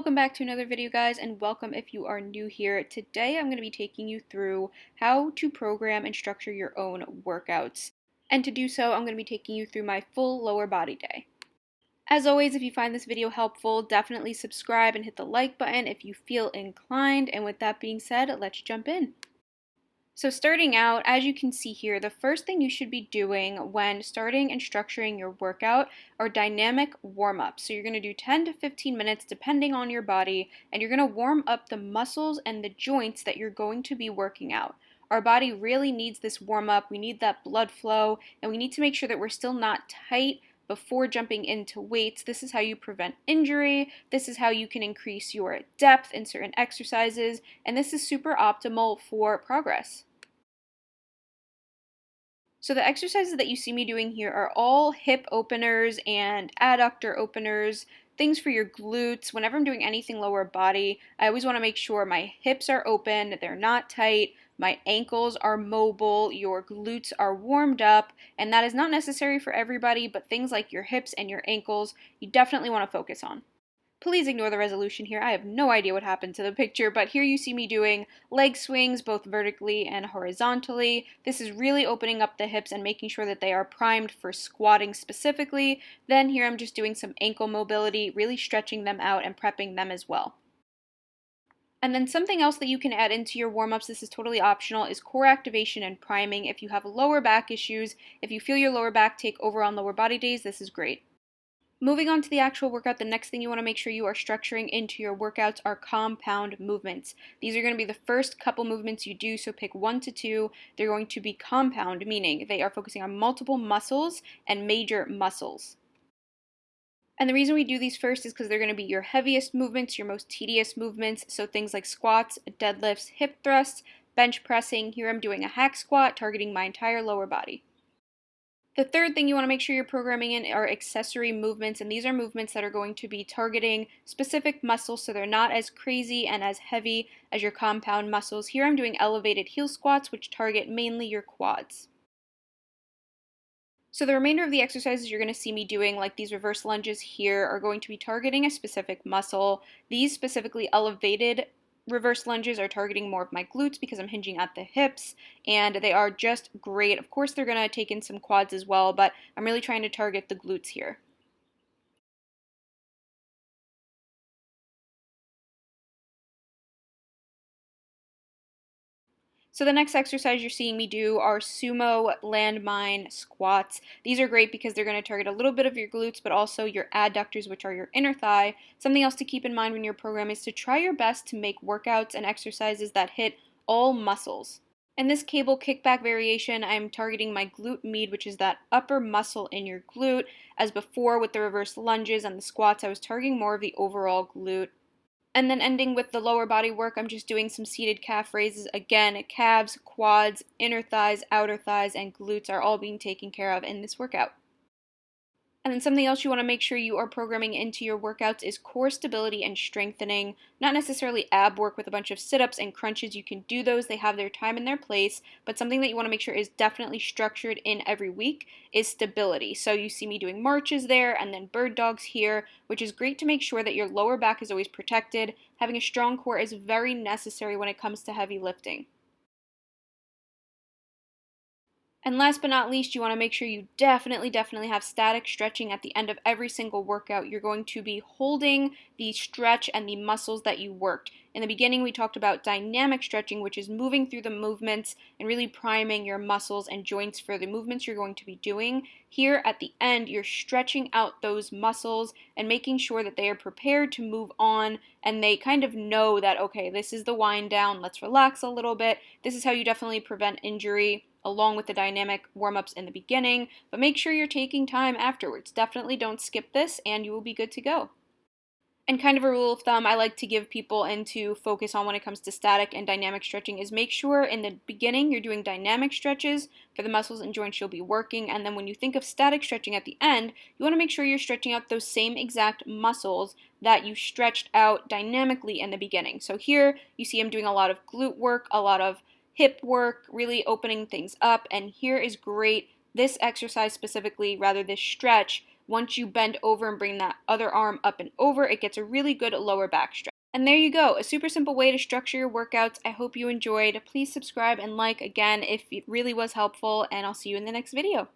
Welcome back to another video, guys, and welcome if you are new here. Today I'm going to be taking you through how to program and structure your own workouts. And to do so, I'm going to be taking you through my full lower body day. As always, if you find this video helpful, definitely subscribe and hit the like button if you feel inclined. And with that being said, let's jump in. So starting out, as you can see here, the first thing you should be doing when starting and structuring your workout are dynamic warm-ups. So you're going to do 10 to 15 minutes depending on your body, and you're going to warm up the muscles and the joints that you're going to be working out. Our body really needs this warm-up. We need that blood flow, and we need to make sure that we're still not tight before jumping into weights. This is how you prevent injury. This is how you can increase your depth in certain exercises, and this is super optimal for progress. So the exercises that you see me doing here are all hip openers and adductor openers, things for your glutes. Whenever I'm doing anything lower body, I always want to make sure my hips are open, they're not tight, my ankles are mobile, your glutes are warmed up, and that is not necessary for everybody, but things like your hips and your ankles, you definitely want to focus on. Please ignore the resolution here. I have no idea what happened to the picture, but here you see me doing leg swings both vertically and horizontally. This is really opening up the hips and making sure that they are primed for squatting specifically. Then here I'm just doing some ankle mobility, really stretching them out and prepping them as well. And then something else that you can add into your warm-ups, this is totally optional, is core activation and priming. If you have lower back issues, if you feel your lower back take over on lower body days, this is great. Moving on to the actual workout, the next thing you want to make sure you are structuring into your workouts are compound movements. These are going to be the first couple movements you do, so pick 1 to 2. They're going to be compound, meaning they are focusing on multiple muscles and major muscles. And the reason we do these first is because they're going to be your heaviest movements, your most tedious movements, so things like squats, deadlifts, hip thrusts, bench pressing. Here I'm doing a hack squat, targeting my entire lower body. The third thing you want to make sure you're programming in are accessory movements, and these are movements that are going to be targeting specific muscles so they're not as crazy and as heavy as your compound muscles. Here I'm doing elevated heel squats, which target mainly your quads. So the remainder of the exercises you're going to see me doing, like these reverse lunges here, are going to be targeting a specific muscle. These specifically elevated reverse lunges are targeting more of my glutes because I'm hinging at the hips, and they are just great. Of course, they're going to take in some quads as well, but I'm really trying to target the glutes here. So the next exercise you're seeing me do are sumo landmine squats. These are great because they're going to target a little bit of your glutes, but also your adductors, which are your inner thigh. Something else to keep in mind when you're programming is to try your best to make workouts and exercises that hit all muscles. In this cable kickback variation, I'm targeting my glute med, which is that upper muscle in your glute. As before with the reverse lunges and the squats, I was targeting more of the overall glute. And then ending with the lower body work, I'm just doing some seated calf raises. Again, calves, quads, inner thighs, outer thighs, and glutes are all being taken care of in this workout. And then something else you want to make sure you are programming into your workouts is core stability and strengthening. Not necessarily ab work with a bunch of sit-ups and crunches. You can do those. They have their time and their place. But something that you want to make sure is definitely structured in every week is stability. So you see me doing marches there and then bird dogs here, which is great to make sure that your lower back is always protected. Having a strong core is very necessary when it comes to heavy lifting. And last but not least, you want to make sure you definitely have static stretching at the end of every single workout. You're going to be holding the stretch and the muscles that you worked. In the beginning, we talked about dynamic stretching, which is moving through the movements and really priming your muscles and joints for the movements you're going to be doing. Here at the end, you're stretching out those muscles and making sure that they are prepared to move on and they kind of know that, okay, this is the wind down, let's relax a little bit. This is how you definitely prevent injury, along with the dynamic warm-ups in the beginning, but make sure you're taking time afterwards. Definitely don't skip this and you will be good to go. And kind of a rule of thumb I like to give people and to focus on when it comes to static and dynamic stretching is make sure in the beginning you're doing dynamic stretches for the muscles and joints you'll be working, and then when you think of static stretching at the end, you want to make sure you're stretching out those same exact muscles that you stretched out dynamically in the beginning. So here you see I'm doing a lot of glute work, a lot of hip work, really opening things up, and here is great. This exercise specifically, rather this stretch, once you bend over and bring that other arm up and over, it gets a really good lower back stretch. And there you go, a super simple way to structure your workouts. I hope you enjoyed. Please subscribe and like again if it really was helpful, and I'll see you in the next video.